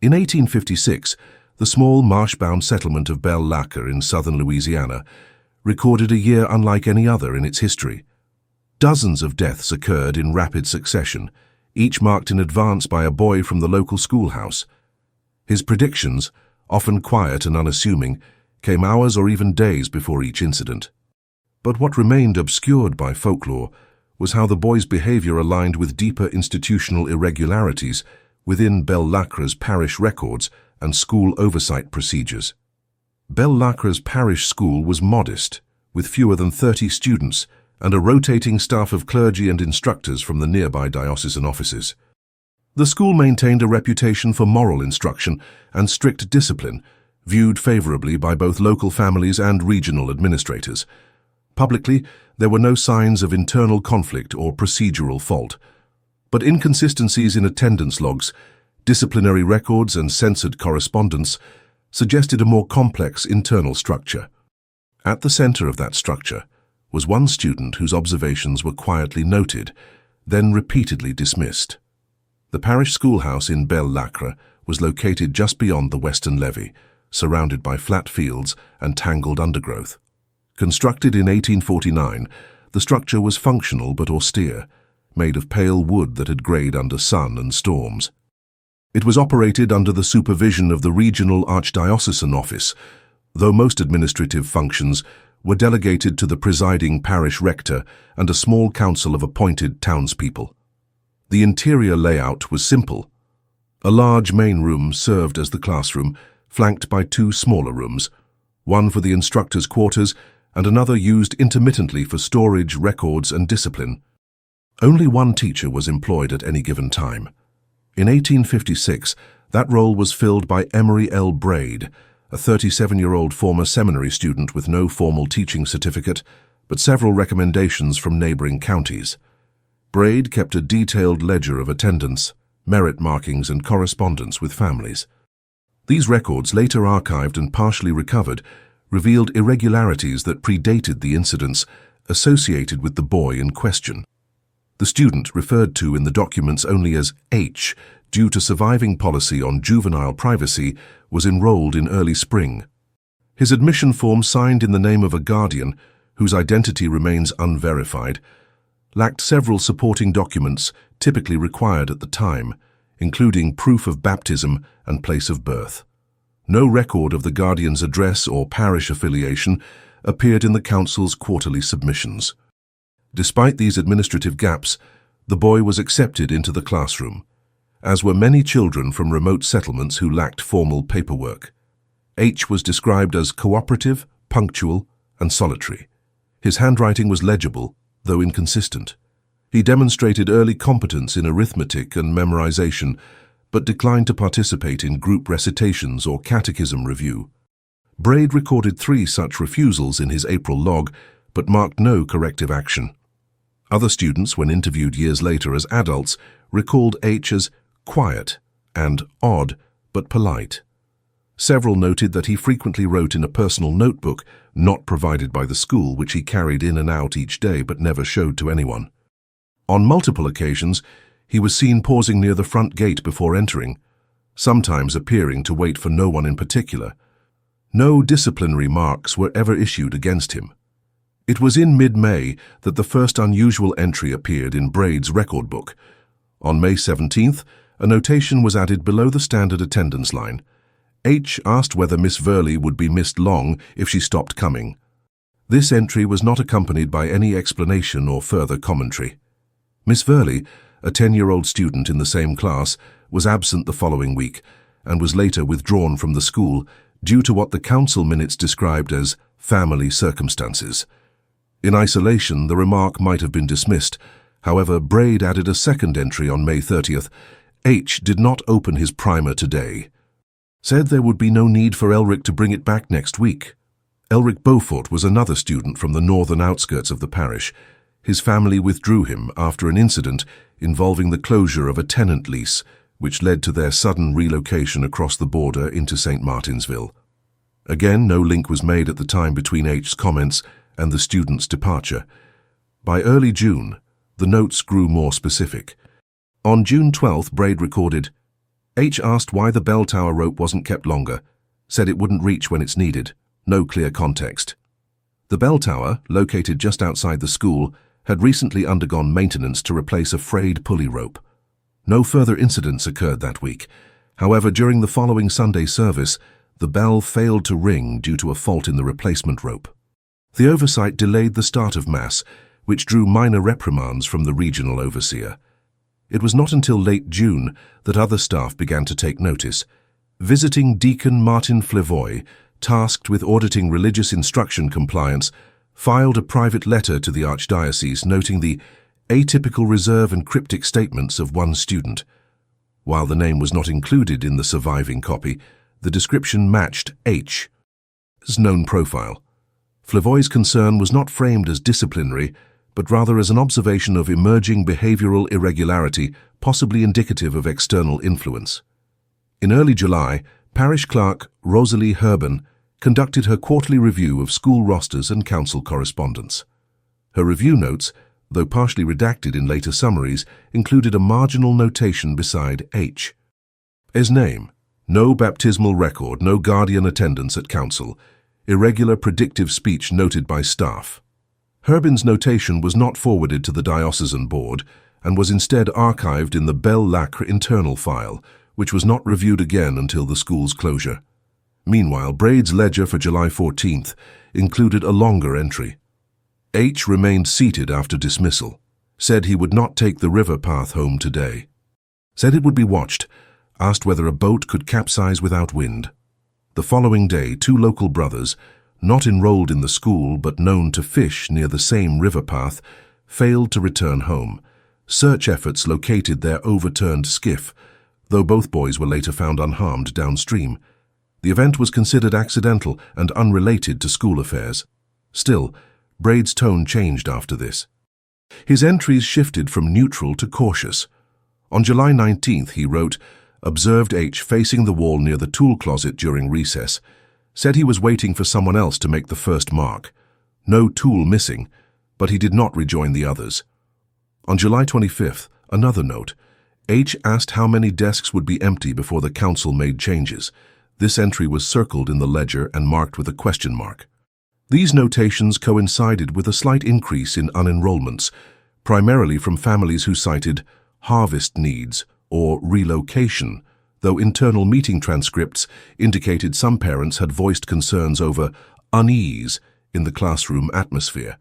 In 1856, the small marsh-bound settlement of Belle Lacre in southern Louisiana recorded a year unlike any other in its history. Dozens of deaths occurred in rapid succession, each marked in advance by a boy from the local schoolhouse. His predictions, often quiet and unassuming, came hours or even days before each incident. But what remained obscured by folklore was how the boy's behavior aligned with deeper institutional irregularities within Belle Lacre's parish records and school oversight procedures. Belle Lacre's parish school was modest, with fewer than 30 students and a rotating staff of clergy and instructors from the nearby diocesan offices. The school maintained a reputation for moral instruction and strict discipline, viewed favorably by both local families and regional administrators. Publicly, there were no signs of internal conflict or procedural fault, but inconsistencies in attendance logs, disciplinary records, and censored correspondence suggested a more complex internal structure. At the center of that structure was one student whose observations were quietly noted, then repeatedly dismissed. The parish schoolhouse in Belle Lacre was located just beyond the western levee, surrounded by flat fields and tangled undergrowth. Constructed in 1849, the structure was functional but austere, made of pale wood that had grayed under sun and storms. It was operated under the supervision of the regional archdiocesan office, though most administrative functions were delegated to the presiding parish rector and a small council of appointed townspeople. The interior layout was simple. A large main room served as the classroom, flanked by two smaller rooms, one for the instructors' quarters and another used intermittently for storage, records, and discipline. Only one teacher was employed at any given time. In 1856, that role was filled by Emory L. Braid, a 37-year-old former seminary student with no formal teaching certificate, but several recommendations from neighboring counties. Braid kept a detailed ledger of attendance, merit markings, and correspondence with families. These records, later archived and partially recovered, revealed irregularities that predated the incidents associated with the boy in question. The student, referred to in the documents only as H, due to surviving policy on juvenile privacy, was enrolled in early spring. His admission form, signed in the name of a guardian, whose identity remains unverified, lacked several supporting documents typically required at the time, including proof of baptism and place of birth. No record of the guardian's address or parish affiliation appeared in the council's quarterly submissions. Despite these administrative gaps, the boy was accepted into the classroom, as were many children from remote settlements who lacked formal paperwork. H was described as cooperative, punctual, and solitary. His handwriting was legible, though inconsistent. He demonstrated early competence in arithmetic and memorization, but declined to participate in group recitations or catechism review. Braid recorded 3 such refusals in his April log, but marked no corrective action. Other students, when interviewed years later as adults, recalled H as quiet and odd but polite. Several noted that he frequently wrote in a personal notebook not provided by the school, which he carried in and out each day but never showed to anyone. On multiple occasions, he was seen pausing near the front gate before entering, sometimes appearing to wait for no one in particular. No disciplinary marks were ever issued against him. It was in mid-May that the first unusual entry appeared in Braid's record book. On May 17th, a notation was added below the standard attendance line. H asked whether Miss Verley would be missed long if she stopped coming. This entry was not accompanied by any explanation or further commentary. Miss Verley, a 10-year-old student in the same class, was absent the following week and was later withdrawn from the school due to what the council minutes described as family circumstances. In isolation, the remark might have been dismissed. However, Braid added a second entry on May 30th. H did not open his primer today. Said there would be no need for Elric to bring it back next week. Elric Beaufort was another student from the northern outskirts of the parish. His family withdrew him after an incident involving the closure of a tenant lease, which led to their sudden relocation across the border into St. Martinsville. Again, no link was made at the time between H's comments and the student's departure. By early June, the notes grew more specific. On June 12th, Braid recorded, H asked why the bell tower rope wasn't kept longer, said it wouldn't reach when it's needed. No clear context. The bell tower, located just outside the school, had recently undergone maintenance to replace a frayed pulley rope. No further incidents occurred that week. However, during the following Sunday service, the bell failed to ring due to a fault in the replacement rope. The oversight delayed the start of Mass, which drew minor reprimands from the regional overseer. It was not until late June that other staff began to take notice. Visiting Deacon Martin Flevoy, tasked with auditing religious instruction compliance, filed a private letter to the Archdiocese noting the atypical reserve and cryptic statements of one student. While the name was not included in the surviving copy, the description matched H's known profile. Flevoy's concern was not framed as disciplinary, but rather as an observation of emerging behavioral irregularity, possibly indicative of external influence. In early July, parish clerk Rosalie Herben conducted her quarterly review of school rosters and council correspondence. Her review notes, though partially redacted in later summaries, included a marginal notation beside H's name: no baptismal record, no guardian attendance at council, irregular predictive speech noted by staff. Herben's notation was not forwarded to the diocesan board and was instead archived in the Bell Lacre internal file, which was not reviewed again until the school's closure. Meanwhile, Braid's ledger for July 14th included a longer entry. H remained seated after dismissal, said he would not take the river path home today, said it would be watched, asked whether a boat could capsize without wind. The following day, two local brothers, not enrolled in the school but known to fish near the same river path, failed to return home. Search efforts located their overturned skiff, though both boys were later found unharmed downstream. The event was considered accidental and unrelated to school affairs. Still, Braid's tone changed after this. His entries shifted from neutral to cautious. On July 19th, he wrote, observed H facing the wall near the tool closet during recess, said he was waiting for someone else to make the first mark. No tool missing, but he did not rejoin the others. On July 25th, another note, H asked how many desks would be empty before the council made changes. This entry was circled in the ledger and marked with a question mark. These notations coincided with a slight increase in unenrollments, primarily from families who cited harvest needs or relocation, though internal meeting transcripts indicated some parents had voiced concerns over unease in the classroom atmosphere.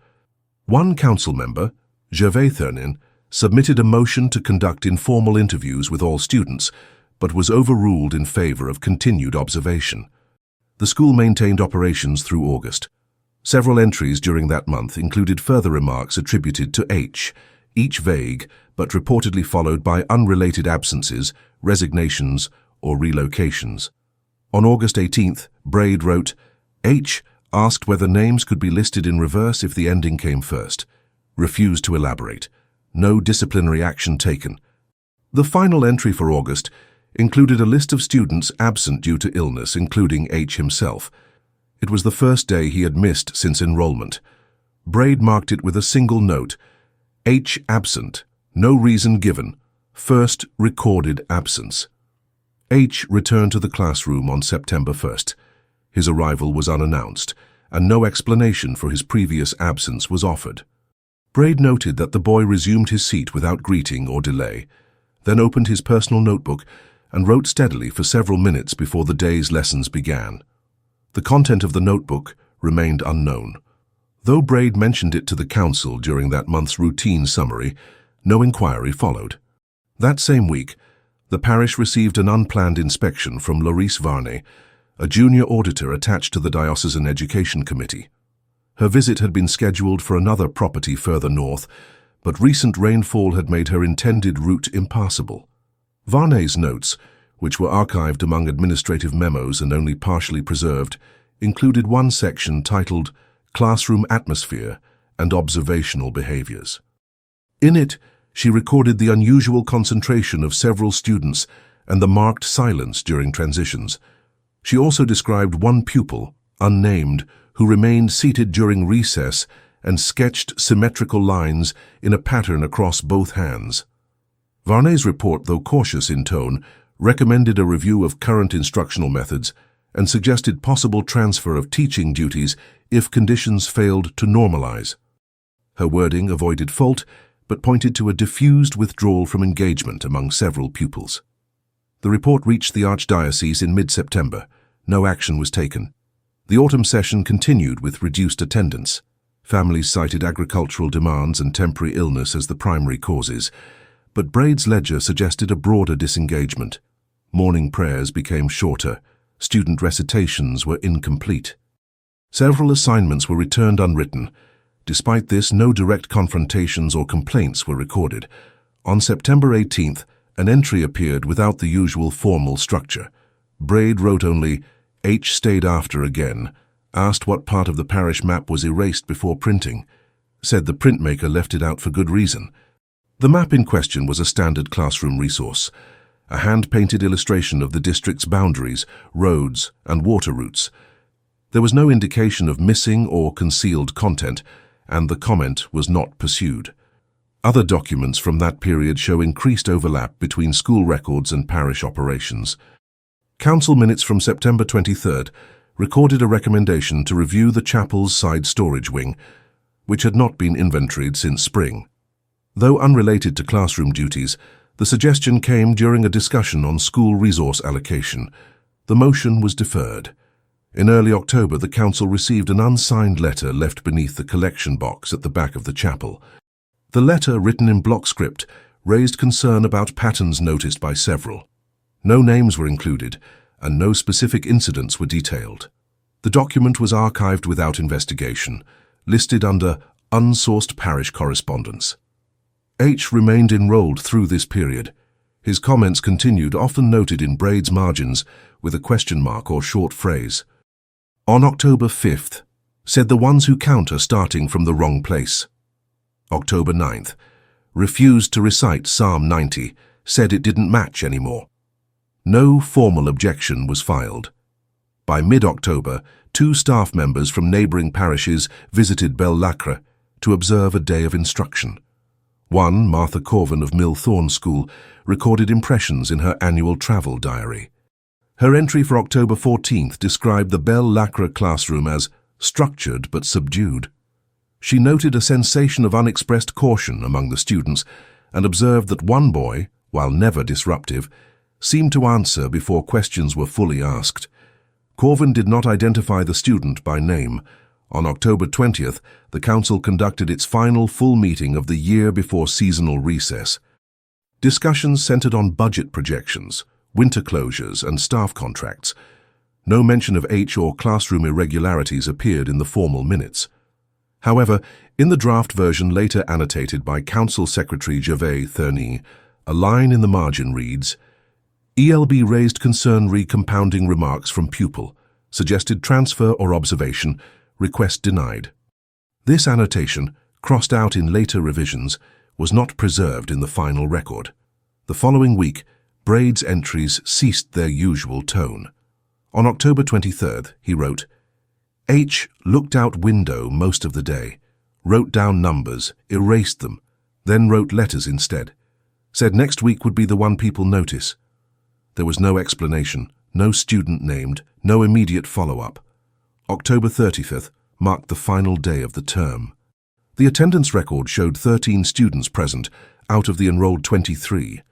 One council member, Gervais Thurnin, submitted a motion to conduct informal interviews with all students, but was overruled in favor of continued observation. The school maintained operations through August. Several entries during that month included further remarks attributed to H, each vague, but reportedly followed by unrelated absences, resignations, or relocations. On August 18th, Braid wrote, H asked whether names could be listed in reverse if the ending came first. Refused to elaborate. No disciplinary action taken. The final entry for August included a list of students absent due to illness, including H himself. It was the first day he had missed since enrollment. Braid marked it with a single note, H absent, no reason given, first recorded absence. H returned to the classroom on September 1st. His arrival was unannounced, and no explanation for his previous absence was offered. Braid noted that the boy resumed his seat without greeting or delay, then opened his personal notebook and wrote steadily for several minutes before the day's lessons began. The content of the notebook remained unknown. Though Braid mentioned it to the council during that month's routine summary, no inquiry followed. That same week, the parish received an unplanned inspection from Laurice Varney, a junior auditor attached to the Diocesan Education Committee. Her visit had been scheduled for another property further north, but recent rainfall had made her intended route impassable. Varney's notes, which were archived among administrative memos and only partially preserved, included one section titled Classroom Atmosphere and Observational Behaviors. In it, she recorded the unusual concentration of several students and the marked silence during transitions. She also described one pupil, unnamed, who remained seated during recess and sketched symmetrical lines in a pattern across both hands. Varney's report, though cautious in tone, recommended a review of current instructional methods, and suggested possible transfer of teaching duties if conditions failed to normalize. Her wording avoided fault, but pointed to a diffused withdrawal from engagement among several pupils. The report reached the Archdiocese in mid-September. No action was taken. The autumn session continued with reduced attendance. Families cited agricultural demands and temporary illness as the primary causes, but Braid's ledger suggested a broader disengagement. Morning prayers became shorter. Student recitations were incomplete. Several assignments were returned unwritten. Despite this, no direct confrontations or complaints were recorded. On September 18th, an entry appeared without the usual formal structure. Braid wrote only, "H stayed after again, asked what part of the parish map was erased before printing, said the printmaker left it out for good reason." The map in question was a standard classroom resource, a hand-painted illustration of the district's boundaries, roads, and water routes. There was no indication of missing or concealed content, and the comment was not pursued. Other documents from that period show increased overlap between school records and parish operations. Council minutes from September 23rd recorded a recommendation to review the chapel's side storage wing, which had not been inventoried since spring. Though unrelated to classroom duties, the suggestion came during a discussion on school resource allocation. The motion was deferred. In early October, the council received an unsigned letter left beneath the collection box at the back of the chapel. The letter, written in block script, raised concern about patterns noticed by several. No names were included, and no specific incidents were detailed. The document was archived without investigation, listed under unsourced parish correspondence. H remained enrolled through this period. His comments continued, often noted in Braid's margins with a question mark or short phrase. On October 5th, said the ones who count are starting from the wrong place. October 9th, refused to recite Psalm 90, said it didn't match anymore. No formal objection was filed. By mid-October, 2 staff members from neighboring parishes visited Belle Lacre to observe a day of instruction. One, Martha Corvin of Millthorne School, recorded impressions in her annual travel diary. Her entry for October 14th described the Belle Lacre classroom as structured but subdued. She noted a sensation of unexpressed caution among the students and observed that one boy, while never disruptive, seemed to answer before questions were fully asked. Corvin did not identify the student by name. On October 20th, the council conducted its final full meeting of the year before seasonal recess. Discussions centered on budget projections, winter closures, and staff contracts. No mention of H or classroom irregularities appeared in the formal minutes. However, in the draft version later annotated by Council Secretary Gervais Thurney, a line in the margin reads, "ELB raised concern re compounding remarks from pupil, suggested transfer or observation, request denied." This annotation, crossed out in later revisions, was not preserved in the final record. The following week, Braid's entries ceased their usual tone. On October 23rd, he wrote, "H looked out window most of the day, wrote down numbers, erased them, then wrote letters instead. Said next week would be the one people notice. There was no explanation, no student named, no immediate follow-up. October 30th marked the final day of the term. The attendance record showed 13 students present out of the enrolled 23.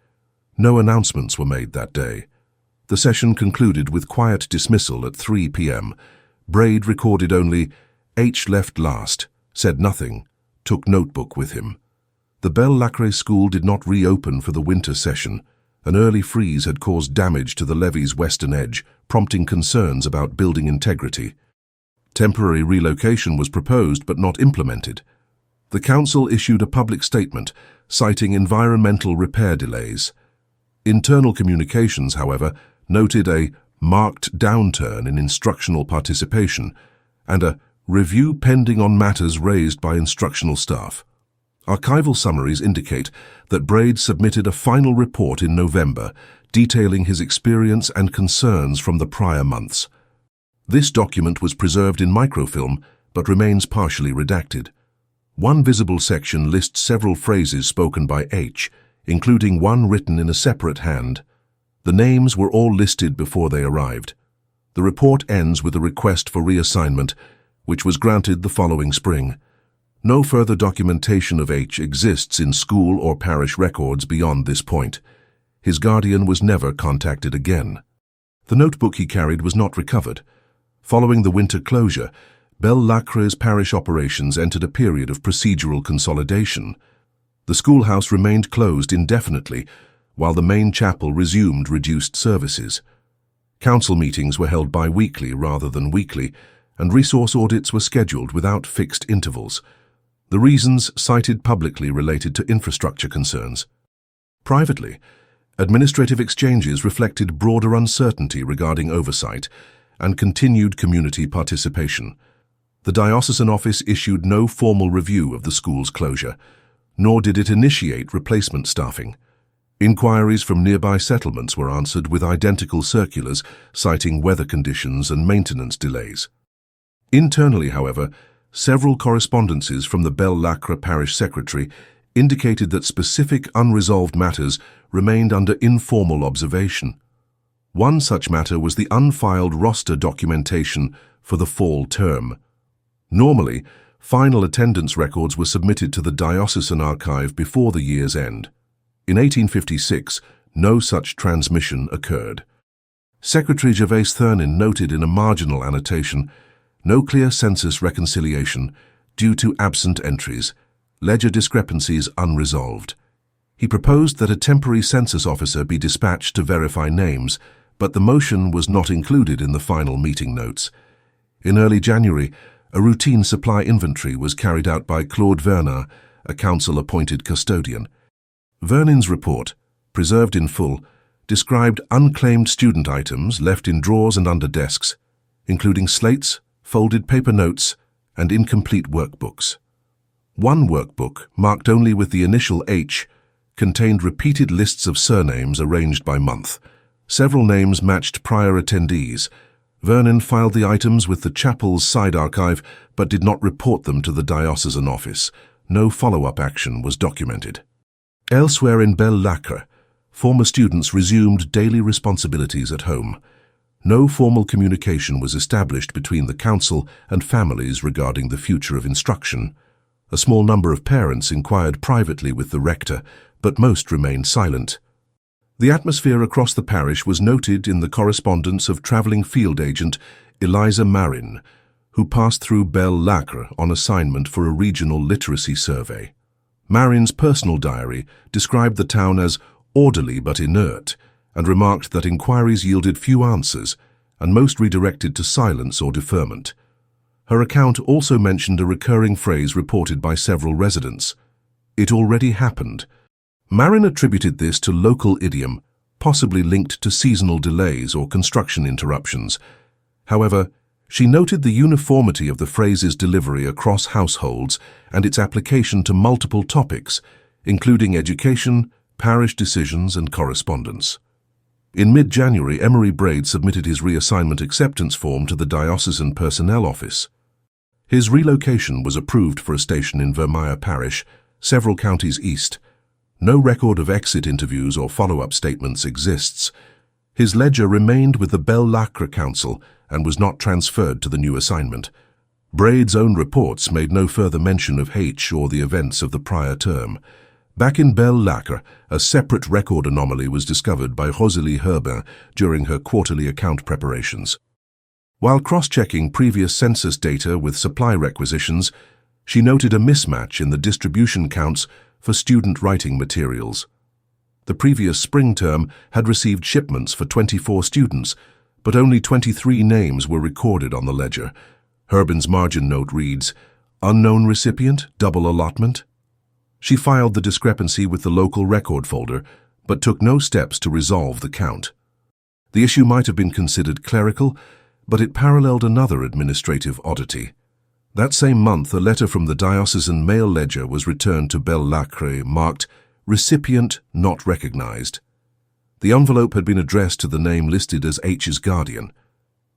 No announcements were made that day. The session concluded with quiet dismissal at 3 p.m. Braid recorded only, "H left last, said nothing, took notebook with him." The Belle Lacre school did not reopen for the winter session. An early freeze had caused damage to the levee's western edge, prompting concerns about building integrity. Temporary relocation was proposed but not implemented. The council issued a public statement citing environmental repair delays. Internal communications, however, noted a marked downturn in instructional participation and a review pending on matters raised by instructional staff. Archival summaries indicate that Braid submitted a final report in November detailing his experience and concerns from the prior months. This document was preserved in microfilm but remains partially redacted. One visible section lists several phrases spoken by H, including one written in a separate hand. The names were all listed before they arrived. The report ends with a request for reassignment, which was granted the following spring. No further documentation of H exists in school or parish records beyond this point. His guardian was never contacted again. The notebook he carried was not recovered. Following the winter closure, Belle Lacre's parish operations entered a period of procedural consolidation. The schoolhouse remained closed indefinitely, while the main chapel resumed reduced services. Council meetings were held bi-weekly rather than weekly, and resource audits were scheduled without fixed intervals. The reasons cited publicly related to infrastructure concerns. Privately, administrative exchanges reflected broader uncertainty regarding oversight and continued community participation. The diocesan office issued no formal review of the school's closure, nor did it initiate replacement staffing. Inquiries from nearby settlements were answered with identical circulars citing weather conditions and maintenance delays. Internally, however, several correspondences from the Belle Lacre parish secretary indicated that specific unresolved matters remained under informal observation. One such matter was the unfiled roster documentation for the fall term. Normally, final attendance records were submitted to the diocesan archive before the year's end. In 1856, no such transmission occurred. Secretary Gervais Thurnin noted in a marginal annotation, "No clear census reconciliation due to absent entries, ledger discrepancies unresolved." He proposed that a temporary census officer be dispatched to verify names, but the motion was not included in the final meeting notes. In early January, a routine supply inventory was carried out by Claude Vernin, a council-appointed custodian. Vernin's report, preserved in full, described unclaimed student items left in drawers and under desks, including slates, folded paper notes, and incomplete workbooks. One workbook, marked only with the initial H, contained repeated lists of surnames arranged by month. Several names matched prior attendees. Vernin filed the items with the chapel's side archive, but did not report them to the diocesan office. No follow-up action was documented. Elsewhere in Belle Lacre, former students resumed daily responsibilities at home. No formal communication was established between the council and families regarding the future of instruction. A small number of parents inquired privately with the rector, but most remained silent. The atmosphere across the parish was noted in the correspondence of travelling field agent Eliza Marin, who passed through Belle Lacre on assignment for a regional literacy survey. Marin's personal diary described the town as orderly but inert, and remarked that inquiries yielded few answers, and most redirected to silence or deferment. Her account also mentioned a recurring phrase reported by several residents: "It already happened." Marin attributed this to local idiom, possibly linked to seasonal delays or construction interruptions. However, she noted the uniformity of the phrase's delivery across households and its application to multiple topics, including education, parish decisions, and correspondence. In mid-January, Emery Braid submitted his reassignment acceptance form to the Diocesan Personnel Office. His relocation was approved for a station in Vermeer Parish, several counties east. No record of exit interviews or follow-up statements exists. His ledger remained with the Belle Lacre Council and was not transferred to the new assignment. Braid's own reports made no further mention of H or the events of the prior term. Back in Belle Lacre, a separate record anomaly was discovered by Rosalie Herbin during her quarterly account preparations. While cross-checking previous census data with supply requisitions, she noted a mismatch in the distribution counts for student writing materials. The previous spring term had received shipments for 24 students, but only 23 names were recorded on the ledger. Herbin's margin note reads, "Unknown recipient, double allotment." She filed the discrepancy with the local record folder, but took no steps to resolve the count. The issue might have been considered clerical, but it paralleled another administrative oddity. That same month, a letter from the diocesan mail ledger was returned to Belle Lacre marked "Recipient Not Recognized." The envelope had been addressed to the name listed as H's guardian.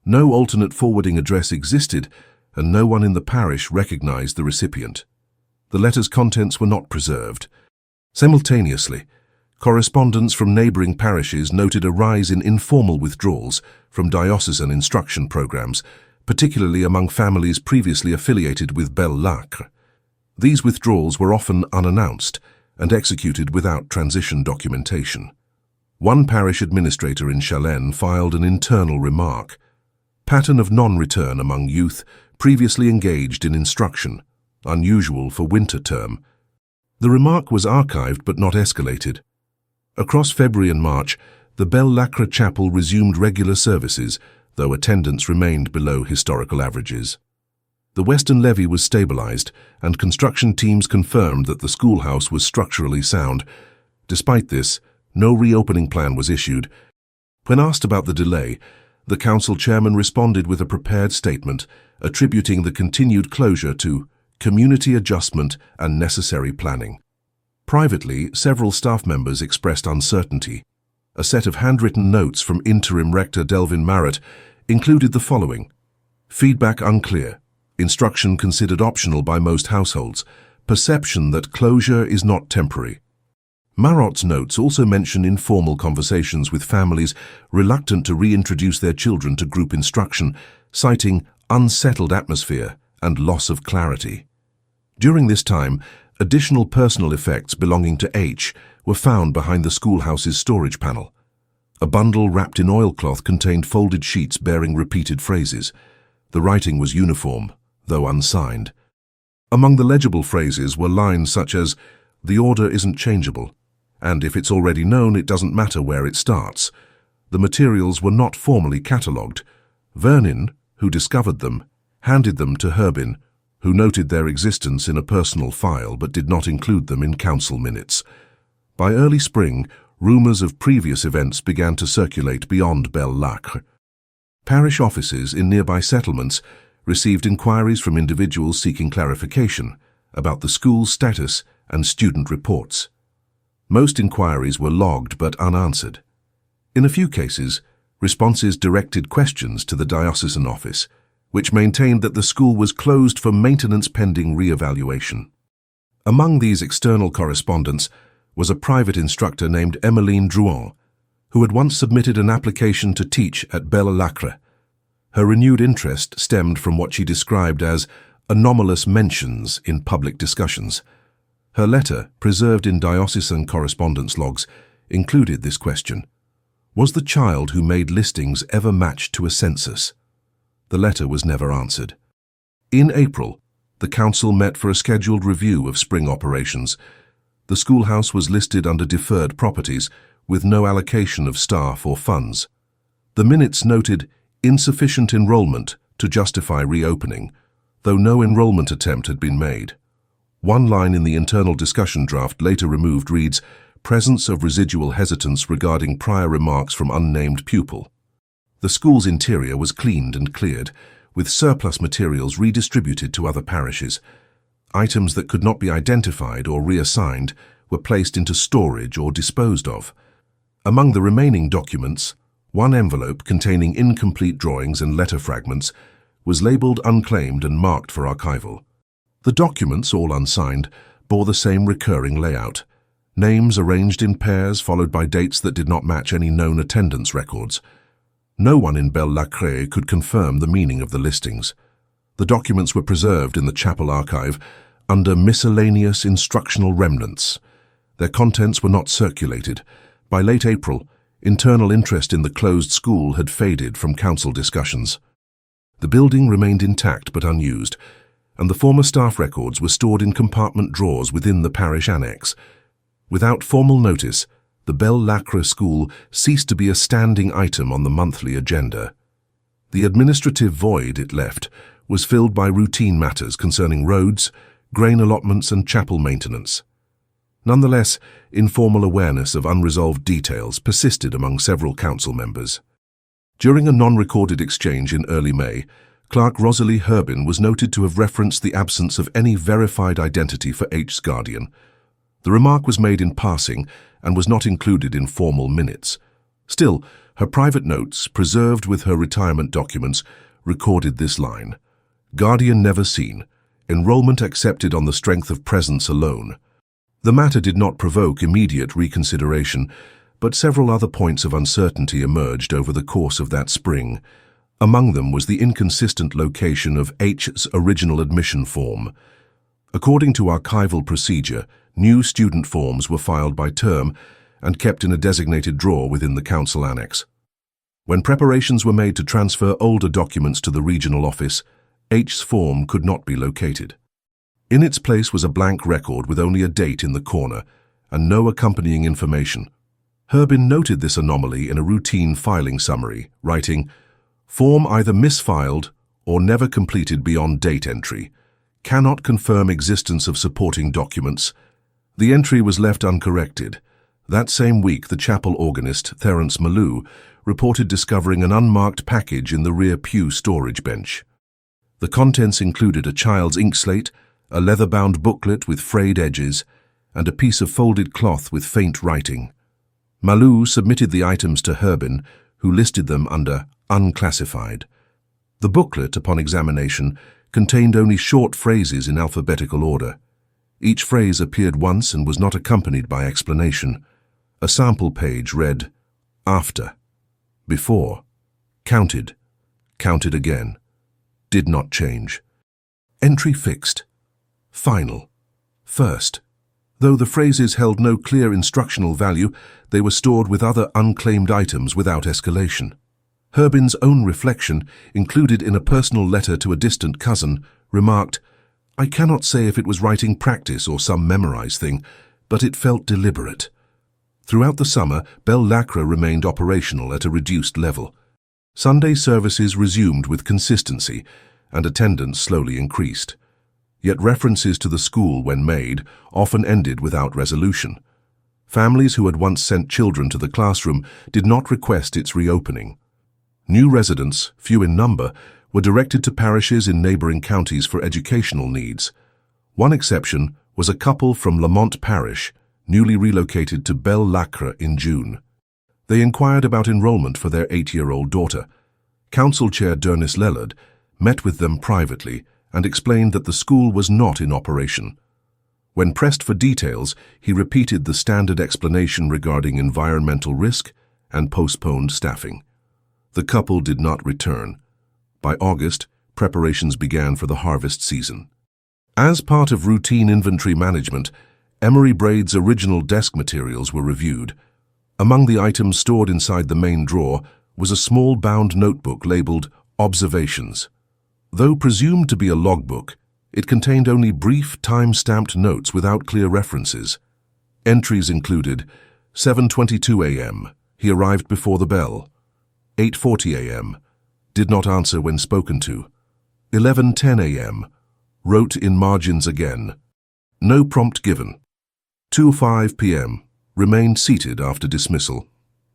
No alternate forwarding address existed, and no one in the parish recognized the recipient. The letter's contents were not preserved. Simultaneously, Correspondence from neighboring parishes noted a rise in informal withdrawals from diocesan instruction programs, particularly among families previously affiliated with Belle Lacre. These withdrawals were often unannounced and executed without transition documentation. One parish administrator in Chalenne filed an internal remark: pattern of non-return among youth previously engaged in instruction, unusual for winter term. The remark was archived but not escalated. Across February and March, the Belle Lacre Chapel resumed regular services, though attendance remained below historical averages. The western levee was stabilized, and construction teams confirmed that the schoolhouse was structurally sound. Despite this, no reopening plan was issued. When asked about the delay, the council chairman responded with a prepared statement, attributing the continued closure to community adjustment and necessary planning. Privately, several staff members expressed uncertainty. A set of handwritten notes from interim rector Delvin Marrett included the following: feedback unclear, instruction considered optional by most households, perception that closure is not temporary. Marrott's notes also mention informal conversations with families reluctant to reintroduce their children to group instruction, citing unsettled atmosphere and loss of clarity. During this time, additional personal effects belonging to H were found behind the schoolhouse's storage panel. A bundle wrapped in oilcloth contained folded sheets bearing repeated phrases. The writing was uniform, though unsigned. Among the legible phrases were lines such as, "The order isn't changeable," and "If it's already known, it doesn't matter where it starts." The materials were not formally catalogued. Vernon, who discovered them, handed them to Herbin, who noted their existence in a personal file but did not include them in council minutes. By early spring, rumours of previous events began to circulate beyond Belle Lacre. Parish offices in nearby settlements received inquiries from individuals seeking clarification about the school's status and student reports. Most inquiries were logged but unanswered. In a few cases, responses directed questions to the diocesan office, which maintained that the school was closed for maintenance pending re-evaluation. Among these external correspondents was a private instructor named Emmeline Drouin, who had once submitted an application to teach at Belle Lacre. Her renewed interest stemmed from what she described as anomalous mentions in public discussions. Her letter, preserved in diocesan correspondence logs, included this question: was the child who made listings ever matched to a census? The letter was never answered. In April, the council met for a scheduled review of spring operations. The schoolhouse was listed under deferred properties, with no allocation of staff or funds. The minutes noted insufficient enrollment to justify reopening, though no enrollment attempt had been made. One line in the internal discussion draft later removed reads, "Presence of residual hesitance regarding prior remarks from unnamed pupil." The school's interior was cleaned and cleared, with surplus materials redistributed to other parishes. Items that could not be identified or reassigned were placed into storage or disposed of. Among the remaining documents, one envelope containing incomplete drawings and letter fragments was labelled unclaimed and marked for archival. The documents, all unsigned, bore the same recurring layout: names arranged in pairs followed by dates that did not match any known attendance records. No one in Belle Lacre could confirm the meaning of the listings. The documents were preserved in the chapel archive under miscellaneous instructional remnants. Their contents were not circulated. By late April, internal interest in the closed school had faded from council discussions. The building remained intact but unused, and the former staff records were stored in compartment drawers within the parish annex. Without formal notice, the Belle Lacre School ceased to be a standing item on the monthly agenda. The administrative void it left was filled by routine matters concerning roads, grain allotments and chapel maintenance. Nonetheless, informal awareness of unresolved details persisted among several council members. During a non-recorded exchange in early May, Clerk Rosalie Herbin was noted to have referenced the absence of any verified identity for H's guardian. The remark was made in passing and was not included in formal minutes. Still, her private notes, preserved with her retirement documents, recorded this line: "Guardian never seen. Enrollment accepted on the strength of presence alone." The matter did not provoke immediate reconsideration, but several other points of uncertainty emerged over the course of that spring. Among them was the inconsistent location of H's original admission form. According to archival procedure, new student forms were filed by term and kept in a designated drawer within the council annex. When preparations were made to transfer older documents to the regional office, H's form could not be located. In its place was a blank record with only a date in the corner and no accompanying information. Herbin noted this anomaly in a routine filing summary, writing, "Form either misfiled or never completed beyond date entry. Cannot confirm existence of supporting documents." The entry was left uncorrected. That same week, the chapel organist, Terence Malou, reported discovering an unmarked package in the rear pew storage bench. The contents included a child's ink slate, a leather-bound booklet with frayed edges, and a piece of folded cloth with faint writing. Malou submitted the items to Herbin, who listed them under unclassified. The booklet, upon examination, contained only short phrases in alphabetical order. Each phrase appeared once and was not accompanied by explanation. A sample page read, "After," "Before," "Counted," "Counted again," "Did not change." Entry fixed. Final. First. Though the phrases held no clear instructional value, they were stored with other unclaimed items without escalation. Herbin's own reflection, included in a personal letter to a distant cousin, remarked, "I cannot say if it was writing practice or some memorized thing, but it felt deliberate." Throughout the summer, Belle Lacre remained operational at a reduced level. Sunday services resumed with consistency, and attendance slowly increased. Yet references to the school, when made, often ended without resolution. Families who had once sent children to the classroom did not request its reopening. New residents, few in number, were directed to parishes in neighboring counties for educational needs. One exception was a couple from Lamont Parish, newly relocated to Belle Lacre in June. They inquired about enrollment for their 8-year-old daughter. Council Chair Dernis Lellard met with them privately and explained that the school was not in operation. When pressed for details, he repeated the standard explanation regarding environmental risk and postponed staffing. The couple did not return. By August, preparations began for the harvest season. As part of routine inventory management, Emery Braid's original desk materials were reviewed. Among the items stored inside the main drawer was a small bound notebook labeled Observations. Though presumed to be a logbook, it contained only brief, time-stamped notes without clear references. Entries included 7:22 a.m. He arrived before the bell. 8:40 a.m. Did not answer when spoken to. 11:10 a.m. Wrote in margins again. No prompt given. 2:05 p.m. Remained seated after dismissal.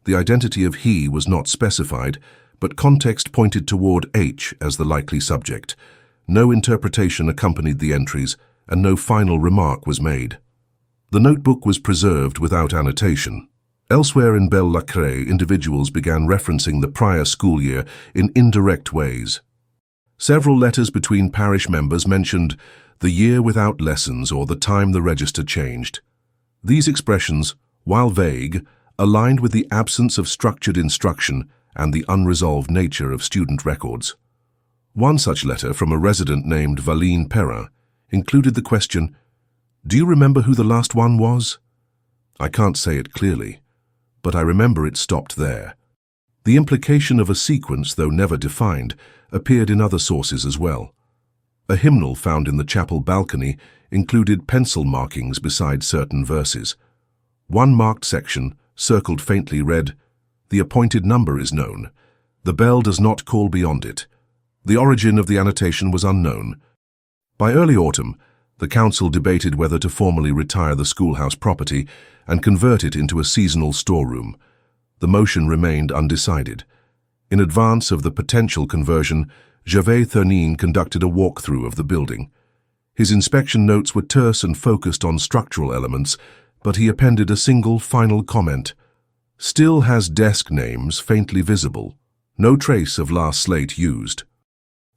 The identity of he was not specified, but context pointed toward H as the likely subject. No interpretation accompanied the entries, and no final remark was made. The notebook was preserved without annotation. Elsewhere in Belle Lacre, individuals began referencing the prior school year in indirect ways. Several letters between parish members mentioned the year without lessons or the time the register changed. These expressions, while vague, aligned with the absence of structured instruction and the unresolved nature of student records. One such letter from a resident named Valine Perrin included the question, "Do you remember who the last one was? I can't say it clearly, but I remember it stopped there." The implication of a sequence, though never defined, appeared in other sources as well. A hymnal found in the chapel balcony included pencil markings beside certain verses. One marked section, circled faintly, read, "The appointed number is known. The bell does not call beyond it." The origin of the annotation was unknown. By early autumn, the council debated whether to formally retire the schoolhouse property and convert it into a seasonal storeroom. The motion remained undecided. In advance of the potential conversion, Gervais Thurnin conducted a walkthrough of the building. His inspection notes were terse and focused on structural elements, but he appended a single final comment. "Still has desk names faintly visible. No trace of last slate used.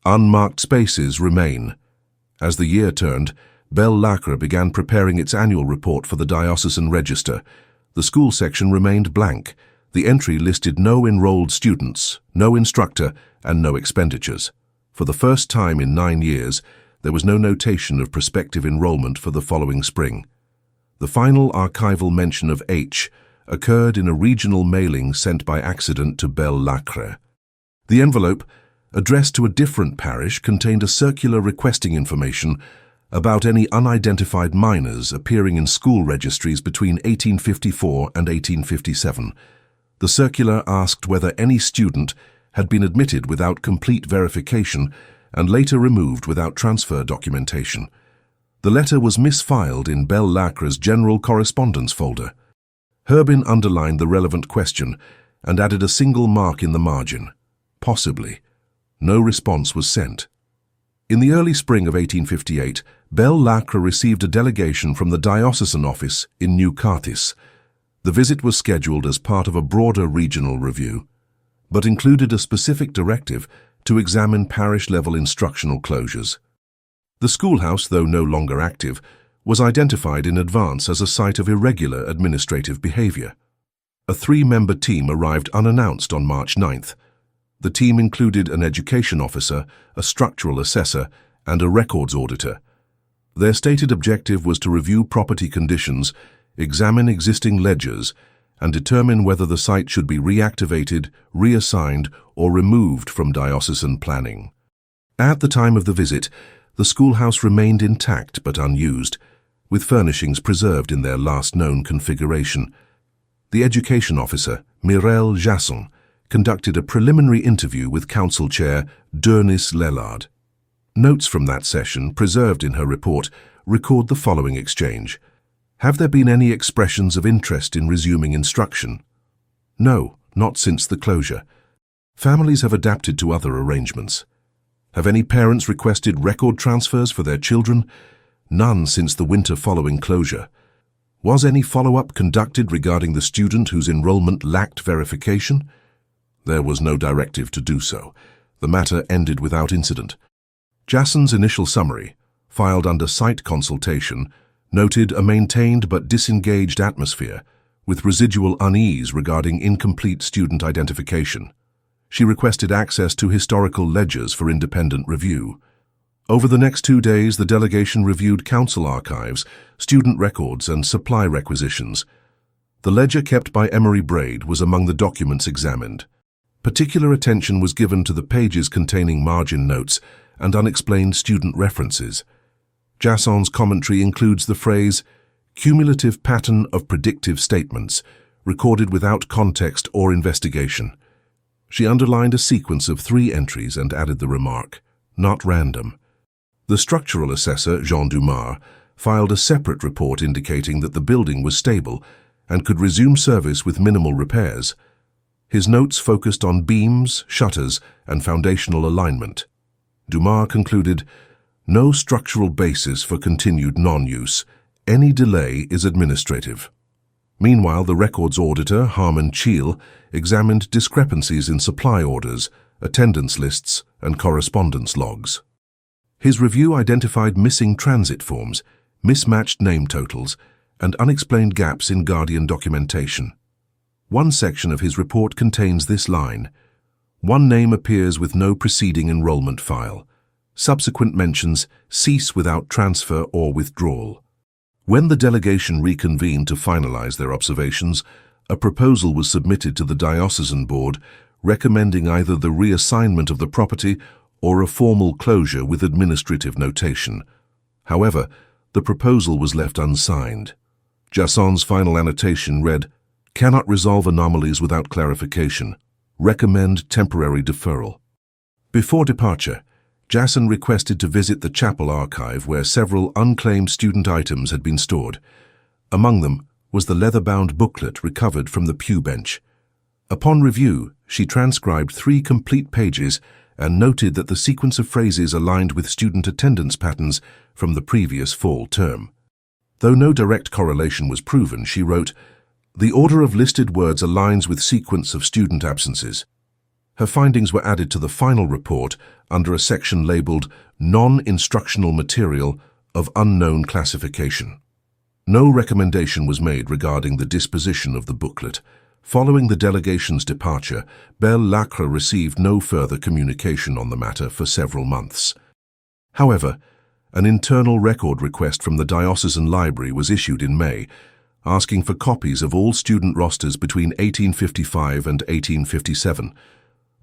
Unmarked spaces remain." As the year turned, Belle Lacre began preparing its annual report for the diocesan register. The school section remained blank. The entry listed no enrolled students, no instructor, and no expenditures. For the first time in 9 years, there was no notation of prospective enrollment for the following spring. The final archival mention of H occurred in a regional mailing sent by accident to Belle Lacre. The envelope, addressed to a different parish, contained a circular requesting information about any unidentified minors appearing in school registries between 1854 and 1857. The circular asked whether any student had been admitted without complete verification and later removed without transfer documentation. The letter was misfiled in Belle Lacre's general correspondence folder. Herbin underlined the relevant question and added a single mark in the margin. Possibly. No response was sent. In the early spring of 1858, Belle Lacre received a delegation from the diocesan office in New Carthage. The visit was scheduled as part of a broader regional review, but included a specific directive to examine parish-level instructional closures. The schoolhouse, though no longer active, was identified in advance as a site of irregular administrative behavior. A 3-member team arrived unannounced on March 9th. The team included an education officer, a structural assessor, and a records auditor. Their stated objective was to review property conditions, examine existing ledgers, and determine whether the site should be reactivated, reassigned, or removed from diocesan planning. At the time of the visit, the schoolhouse remained intact but unused, with furnishings preserved in their last known configuration. The education officer, Mireille Jasson, conducted a preliminary interview with Council Chair Denis Lellard. Notes from that session, preserved in her report, record the following exchange. Have there been any expressions of interest in resuming instruction? No, not since the closure. Families have adapted to other arrangements. Have any parents requested record transfers for their children? None since the winter following closure. Was any follow-up conducted regarding the student whose enrollment lacked verification? There was no directive to do so. The matter ended without incident. Jasson's initial summary, filed under site consultation, noted a maintained but disengaged atmosphere, with residual unease regarding incomplete student identification. She requested access to historical ledgers for independent review. Over the next 2 days, the delegation reviewed council archives, student records, and supply requisitions. The ledger kept by Emery Braid was among the documents examined. Particular attention was given to the pages containing margin notes and unexplained student references. Jasson's commentary includes the phrase, cumulative pattern of predictive statements, recorded without context or investigation. She underlined a sequence of 3 entries and added the remark, not random. The structural assessor, Jean Dumar, filed a separate report indicating that the building was stable and could resume service with minimal repairs. His notes focused on beams, shutters, and foundational alignment. Dumar concluded, no structural basis for continued non-use. Any delay is administrative. Meanwhile, the records auditor, Harmon Cheel, examined discrepancies in supply orders, attendance lists, and correspondence logs. His review identified missing transit forms, mismatched name totals, and unexplained gaps in guardian documentation. One section of his report contains this line: one name appears with no preceding enrollment file. Subsequent mentions cease without transfer or withdrawal. When the delegation reconvened to finalize their observations, a proposal was submitted to the diocesan board recommending either the reassignment of the property or a formal closure with administrative notation. However, the proposal was left unsigned. Jasson's final annotation read, cannot resolve anomalies without clarification. Recommend temporary deferral. Before departure, Jasson requested to visit the chapel archive where several unclaimed student items had been stored. Among them was the leather-bound booklet recovered from the pew bench. Upon review, she transcribed 3 complete pages and noted that the sequence of phrases aligned with student attendance patterns from the previous fall term. Though no direct correlation was proven, she wrote, the order of listed words aligns with sequence of student absences. Her findings were added to the final report under a section labeled Non-Instructional Material of unknown classification. No recommendation was made regarding the disposition of the booklet. Following the delegation's departure, Belle Lacre received no further communication on the matter for several months. However, an internal record request from the diocesan library was issued in May, asking for copies of all student rosters between 1855 and 1857.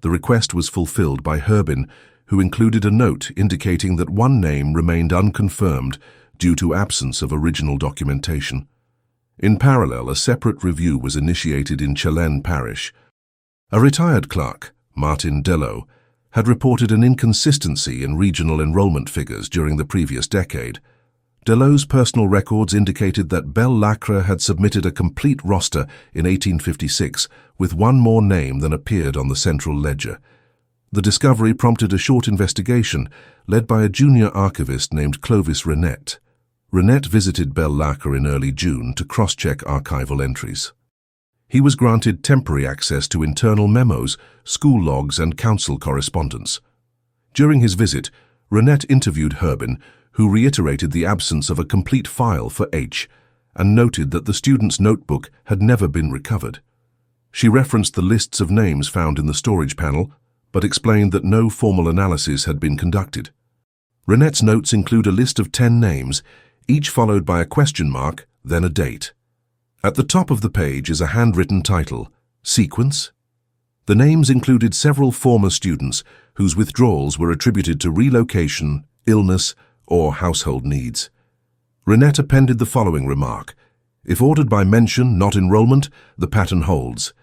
The request was fulfilled by Herbin, who included a note indicating that one name remained unconfirmed due to absence of original documentation. In parallel, a separate review was initiated in Chalaine Parish. A retired clerk, Martin Delot, had reported an inconsistency in regional enrollment figures during the previous decade. Delot's personal records indicated that Belle Lacre had submitted a complete roster in 1856 with one more name than appeared on the central ledger. The discovery prompted a short investigation led by a junior archivist named Clovis Renette. Renette visited Belle Lacre in early June to cross-check archival entries. He was granted temporary access to internal memos, school logs, and council correspondence. During his visit, Renette interviewed Herbin, who reiterated the absence of a complete file for H and noted that the student's notebook had never been recovered. She referenced the lists of names found in the storage panel, but explained that no formal analysis had been conducted. Renette's notes include a list of 10 names, each followed by a question mark, then a date. At the top of the page is a handwritten title, Sequence. The names included several former students whose withdrawals were attributed to relocation, illness, or household needs. Renette appended the following remark: "If ordered by mention, not enrollment, the pattern holds."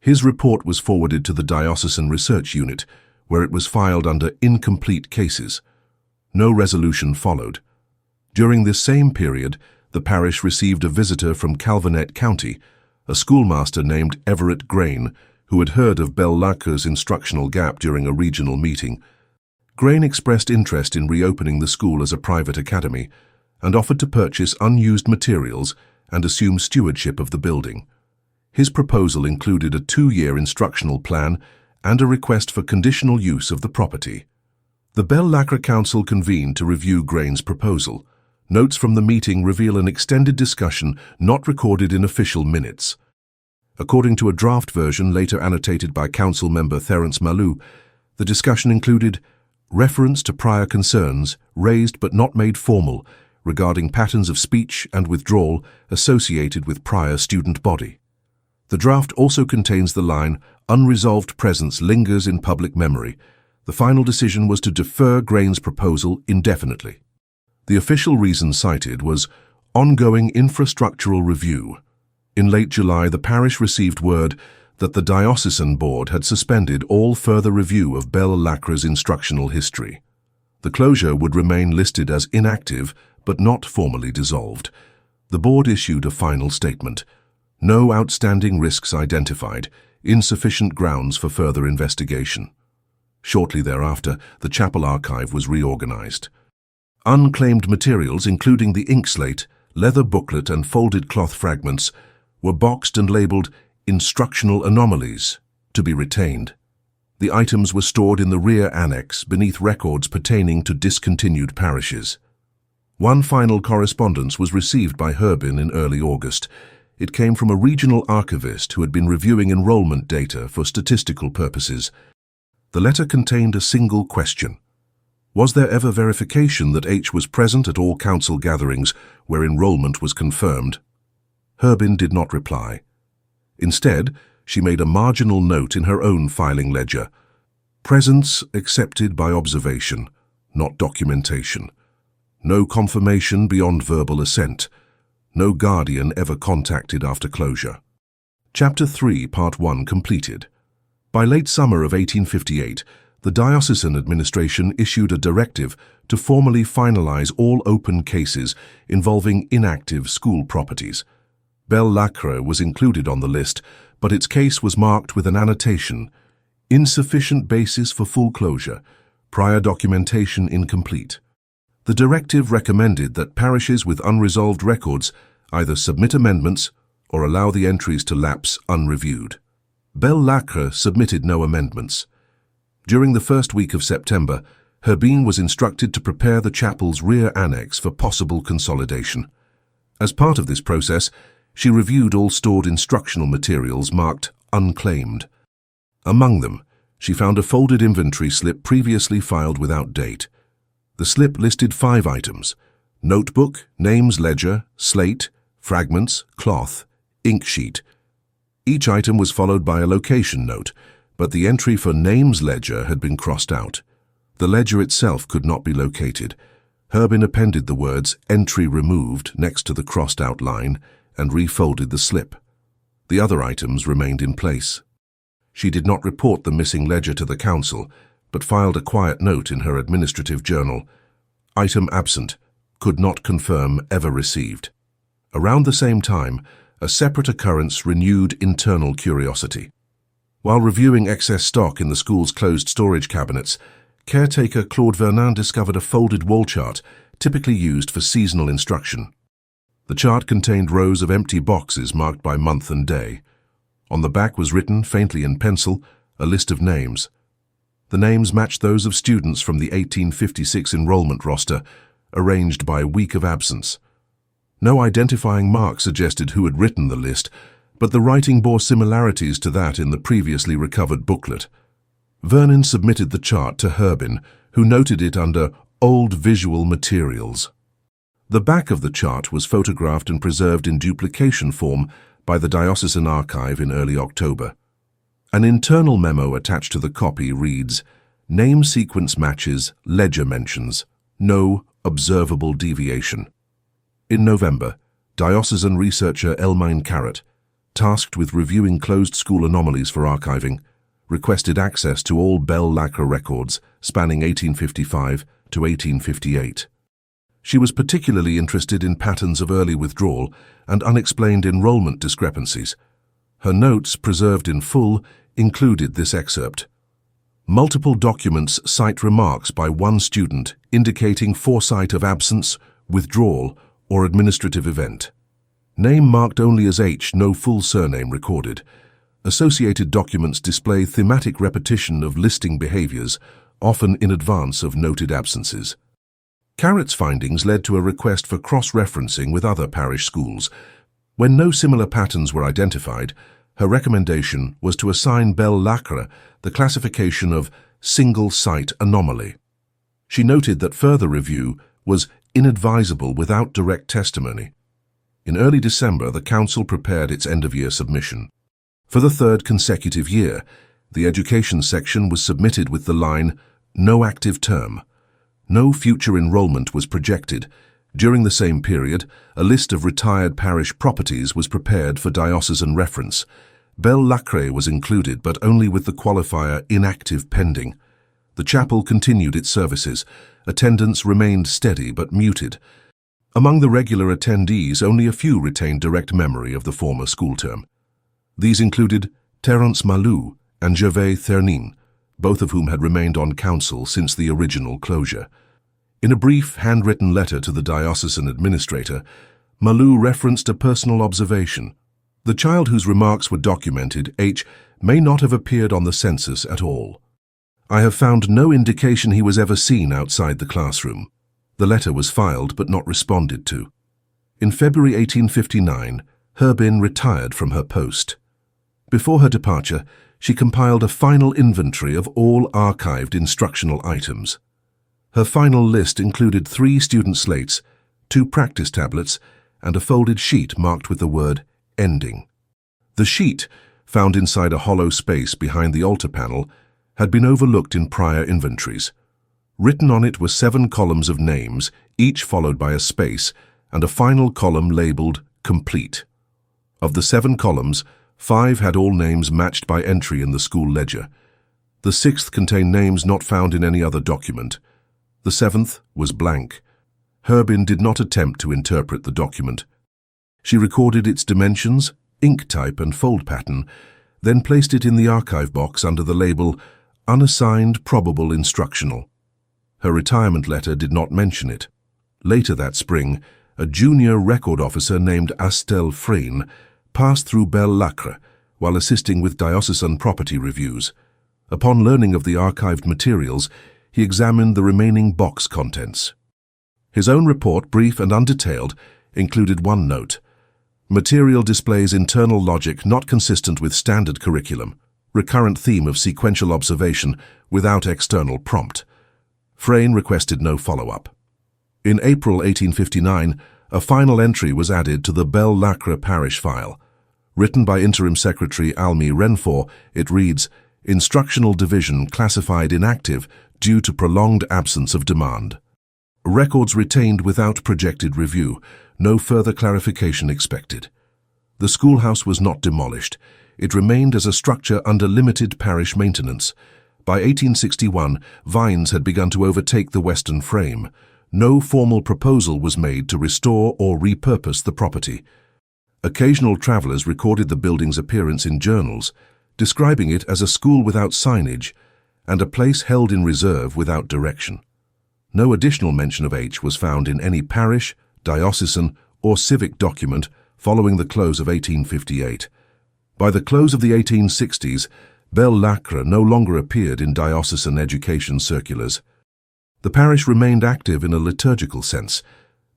His report was forwarded to the Diocesan Research Unit, where it was filed under incomplete cases. No resolution followed. During this same period, the parish received a visitor from Calvinet County, a schoolmaster named Everett Grain, who had heard of Belle Lacre's instructional gap during a regional meeting. Grain expressed interest in reopening the school as a private academy and offered to purchase unused materials and assume stewardship of the building. His proposal included a 2-year instructional plan and a request for conditional use of the property. The Belle Lacre Council convened to review Grain's proposal. Notes from the meeting reveal an extended discussion not recorded in official minutes. According to a draft version later annotated by council member Terence Malou, the discussion included reference to prior concerns, raised but not made formal, regarding patterns of speech and withdrawal associated with prior student body. The draft also contains the line, "Unresolved presence lingers in public memory." The final decision was to defer Grain's proposal indefinitely. The official reason cited was ongoing infrastructural review. In late July, the parish received word that the diocesan board had suspended all further review of Belle Lacre's instructional history. The closure would remain listed as inactive, but not formally dissolved. The board issued a final statement. No outstanding risks identified, insufficient grounds for further investigation. Shortly thereafter, the chapel archive was reorganized. Unclaimed materials, including the ink slate, leather booklet, and folded cloth fragments, were boxed and labeled "Instructional Anomalies" to be retained. The items were stored in the rear annex beneath records pertaining to discontinued parishes. One final correspondence was received by Herbin in early August. It came from a regional archivist who had been reviewing enrollment data for statistical purposes. The letter contained a single question. Was there ever verification that H was present at all council gatherings where enrollment was confirmed? Herbin did not reply. Instead, she made a marginal note in her own filing ledger. Presence accepted by observation, not documentation. No confirmation beyond verbal assent. No guardian ever contacted after closure. Chapter 3, Part 1 completed. By late summer of 1858, the diocesan administration issued a directive to formally finalize all open cases involving inactive school properties. Belle Lacre was included on the list, but its case was marked with an annotation, "Insufficient basis for full closure, prior documentation incomplete." The directive recommended that parishes with unresolved records either submit amendments or allow the entries to lapse unreviewed. Belle Lacre submitted no amendments. During the first week of September, Herbin was instructed to prepare the chapel's rear annex for possible consolidation. As part of this process, she reviewed all stored instructional materials marked unclaimed. Among them, she found a folded inventory slip previously filed without date. The slip listed 5 items: notebook, names ledger, slate, fragments, cloth, ink sheet. Each item was followed by a location note, but the entry for names ledger had been crossed out. The ledger itself could not be located. Herbin appended the words "entry removed" next to the crossed-out line and refolded the slip. The other items remained in place. She did not report the missing ledger to the council, but filed a quiet note in her administrative journal. Item absent. Could not confirm ever received. Around the same time, a separate occurrence renewed internal curiosity. While reviewing excess stock in the school's closed storage cabinets, caretaker Claude Vernin discovered a folded wall chart typically used for seasonal instruction. The chart contained rows of empty boxes marked by month and day. On the back was written, faintly in pencil, a list of names. The names matched those of students from the 1856 enrollment roster, arranged by week of absence. No identifying mark suggested who had written the list, but the writing bore similarities to that in the previously recovered booklet. Vernon submitted the chart to Herbin, who noted it under Old Visual Materials. The back of the chart was photographed and preserved in duplication form by the Diocesan Archive in early October. An internal memo attached to the copy reads, "Name sequence matches, ledger mentions. No observable deviation." In November, diocesan researcher Elmine Carrot, tasked with reviewing closed school anomalies for archiving, requested access to all Bell Lacre records spanning 1855 to 1858. She was particularly interested in patterns of early withdrawal and unexplained enrollment discrepancies. Her notes, preserved in full, included this excerpt. Multiple documents cite remarks by one student indicating foresight of absence, withdrawal, or administrative event. Name marked only as H, no full surname recorded. Associated documents display thematic repetition of listing behaviors, often in advance of noted absences. Carrot's findings led to a request for cross-referencing with other parish schools. When no similar patterns were identified, her recommendation was to assign Bell Lacre the classification of single-site anomaly. She noted that further review was inadvisable without direct testimony. In early December, the council prepared its end-of-year submission. For the 3rd consecutive year, the education section was submitted with the line, "No active term." No future enrollment was projected. During the same period, a list of retired parish properties was prepared for diocesan reference. Bell Lacre was included, but only with the qualifier "inactive pending." The chapel continued its services. Attendance remained steady but muted. Among the regular attendees, only a few retained direct memory of the former school term. These included Terence Malou and Gervais Thernin, both of whom had remained on council since the original closure. In a brief, handwritten letter to the diocesan administrator, Malou referenced a personal observation. The child whose remarks were documented, H, may not have appeared on the census at all. I have found no indication he was ever seen outside the classroom. The letter was filed but not responded to. In February 1859, Herbin retired from her post. Before her departure, she compiled a final inventory of all archived instructional items. Her final list included 3 student slates, 2 practice tablets, and a folded sheet marked with the word "ending." The sheet, found inside a hollow space behind the altar panel, had been overlooked in prior inventories. Written on it were 7 columns of names, each followed by a space, and a final column labeled "complete." Of the 7 columns, 5 had all names matched by entry in the school ledger. The 6th contained names not found in any other document. The 7th was blank. Herbin did not attempt to interpret the document. She recorded its dimensions, ink type and fold pattern, then placed it in the archive box under the label "Unassigned Probable Instructional." Her retirement letter did not mention it. Later that spring, a junior record officer named Astel Frein passed through Bell Lacre while assisting with diocesan property reviews. Upon learning of the archived materials, he examined the remaining box contents. His own report, brief and undetailed, included one note: material displays internal logic not consistent with standard curriculum, recurrent theme of sequential observation without external prompt. Frayne requested no follow-up. In April 1859, a final entry was added to the Belle Lacre parish file. Written by Interim Secretary Almy Renfort, it reads, "Instructional division classified inactive due to prolonged absence of demand. Records retained without projected review. No further clarification expected." The schoolhouse was not demolished. It remained as a structure under limited parish maintenance. By 1861, vines had begun to overtake the western frame. No formal proposal was made to restore or repurpose the property. Occasional travelers recorded the building's appearance in journals, describing it as a school without signage and a place held in reserve without direction. No additional mention of H was found in any parish, diocesan, or civic document following the close of 1858. By the close of the 1860s, Belle Lacre no longer appeared in diocesan education circulars. The parish remained active in a liturgical sense,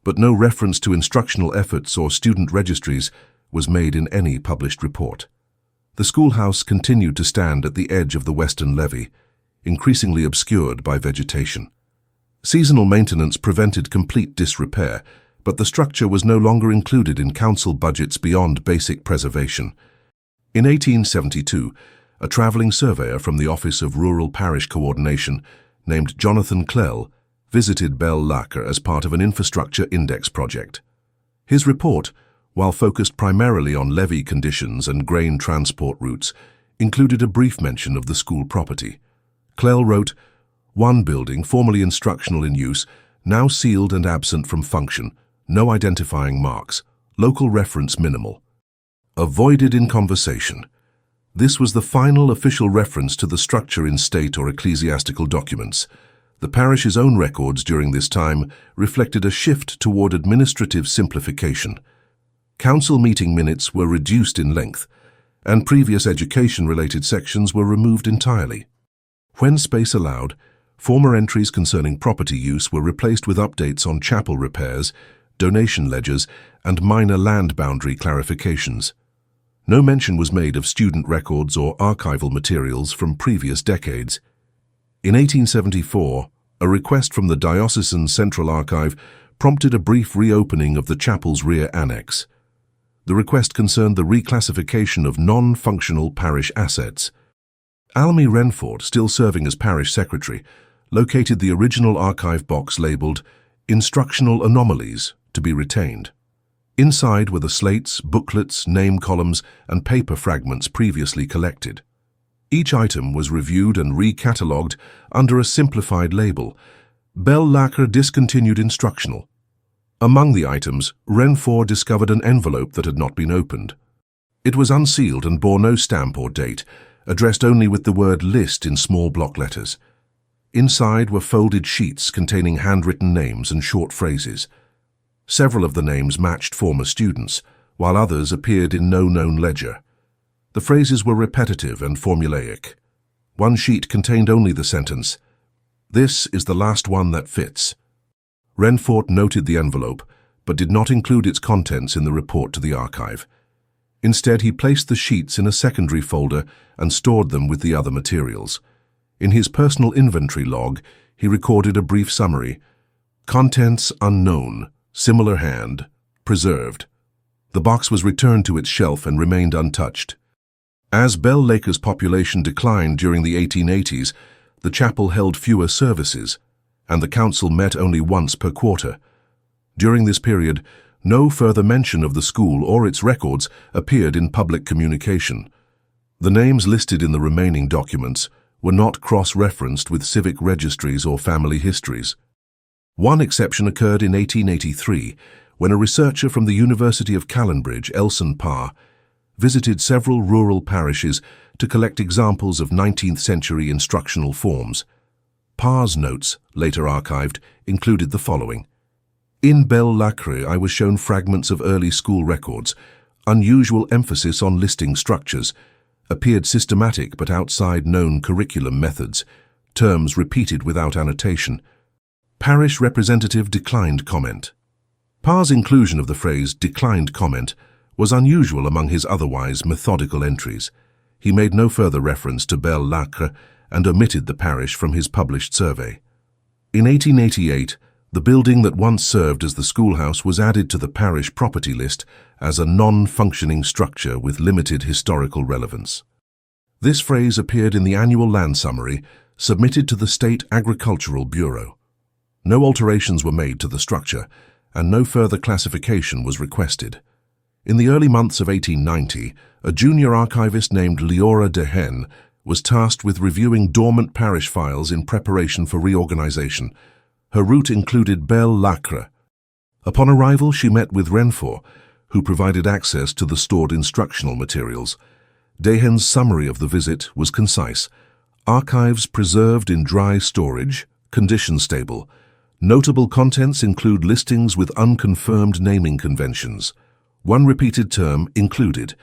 but no reference to instructional efforts or student registries was made in any published report. The schoolhouse continued to stand at the edge of the western levee, increasingly obscured by vegetation. Seasonal maintenance prevented complete disrepair, but the structure was no longer included in council budgets beyond basic preservation. In 1872, a travelling surveyor from the Office of Rural Parish Coordination, named Jonathan Clell, visited Belle Lacre as part of an infrastructure index project. His report, while focused primarily on levee conditions and grain transport routes, included a brief mention of the school property. Clell wrote, "One building, formerly instructional in use, now sealed and absent from function, no identifying marks, local reference minimal. Avoided in conversation." This was the final official reference to the structure in state or ecclesiastical documents. The parish's own records during this time reflected a shift toward administrative simplification. Council meeting minutes were reduced in length, and previous education-related sections were removed entirely. When space allowed, former entries concerning property use were replaced with updates on chapel repairs, donation ledgers, and minor land boundary clarifications. No mention was made of student records or archival materials from previous decades. In 1874, a request from the Diocesan Central Archive prompted a brief reopening of the chapel's rear annex. The request concerned the reclassification of non-functional parish assets. Almy Renfort, still serving as parish secretary, located the original archive box labeled "Instructional Anomalies" to be retained. Inside were the slates, booklets, name columns, and paper fragments previously collected. Each item was reviewed and recatalogued under a simplified label: Belle Lacre Discontinued Instructional. Among the items, Renfort discovered an envelope that had not been opened. It was unsealed and bore no stamp or date, addressed only with the word "list" in small block letters. Inside were folded sheets containing handwritten names and short phrases. Several of the names matched former students, while others appeared in no known ledger. The phrases were repetitive and formulaic. One sheet contained only the sentence, "This is the last one that fits." Renfort noted the envelope, but did not include its contents in the report to the archive. Instead, he placed the sheets in a secondary folder and stored them with the other materials. In his personal inventory log, he recorded a brief summary: "Contents unknown, similar hand, preserved." The box was returned to its shelf and remained untouched. As Belle Lacre's population declined during the 1880s, the chapel held fewer services, and the council met only once per quarter. During this period, no further mention of the school or its records appeared in public communication. The names listed in the remaining documents were not cross-referenced with civic registries or family histories. One exception occurred in 1883, when a researcher from the University of Callanbridge, Elson Parr, visited several rural parishes to collect examples of 19th-century instructional forms. Parr's notes, later archived, included the following: "In Belle Lacre, I was shown fragments of early school records. Unusual emphasis on listing structures. Appeared systematic but outside known curriculum methods. terms repeated without annotation. Parish representative declined comment. Parr's inclusion of the phrase declined comment was unusual among his otherwise methodical entries. He made no further reference to Belle Lacre and omitted the parish from his published survey. In 1888, the building that once served as the schoolhouse was added to the parish property list as a non-functioning structure with limited historical relevance. This phrase appeared in the annual land summary submitted to the State Agricultural Bureau. No alterations were made to the structure, and no further classification was requested. In the early months of 1890, a junior archivist named Leora Dehen was tasked with reviewing dormant parish files in preparation for reorganization. Her route included Belle Lacre. Upon arrival, she met with Renfort, who provided access to the stored instructional materials. Dehen's summary of the visit was concise. Archives preserved in dry storage, condition stable. Notable contents include listings with unconfirmed naming conventions. One repeated term, included.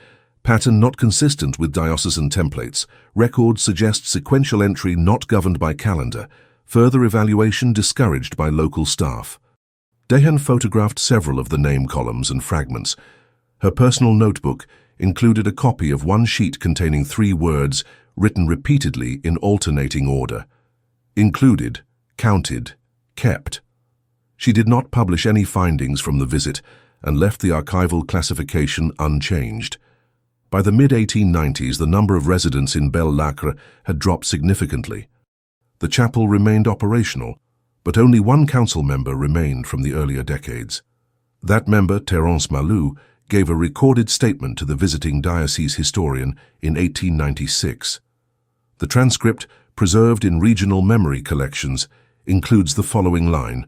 Pattern not consistent with diocesan templates. Records suggest sequential entry not governed by calendar. Further evaluation discouraged by local staff. Dehen photographed several of the name columns and fragments. Her personal notebook included a copy of one sheet containing 3 words written repeatedly in alternating order. Included, counted, kept. She did not publish any findings from the visit and left the archival classification unchanged. By the mid-1890s, the number of residents in Belle Lacre had dropped significantly. The chapel remained operational, but only one council member remained from the earlier decades. That member, Terence Malou, gave a recorded statement to the visiting diocese historian in 1896. The transcript, preserved in regional memory collections, includes the following line: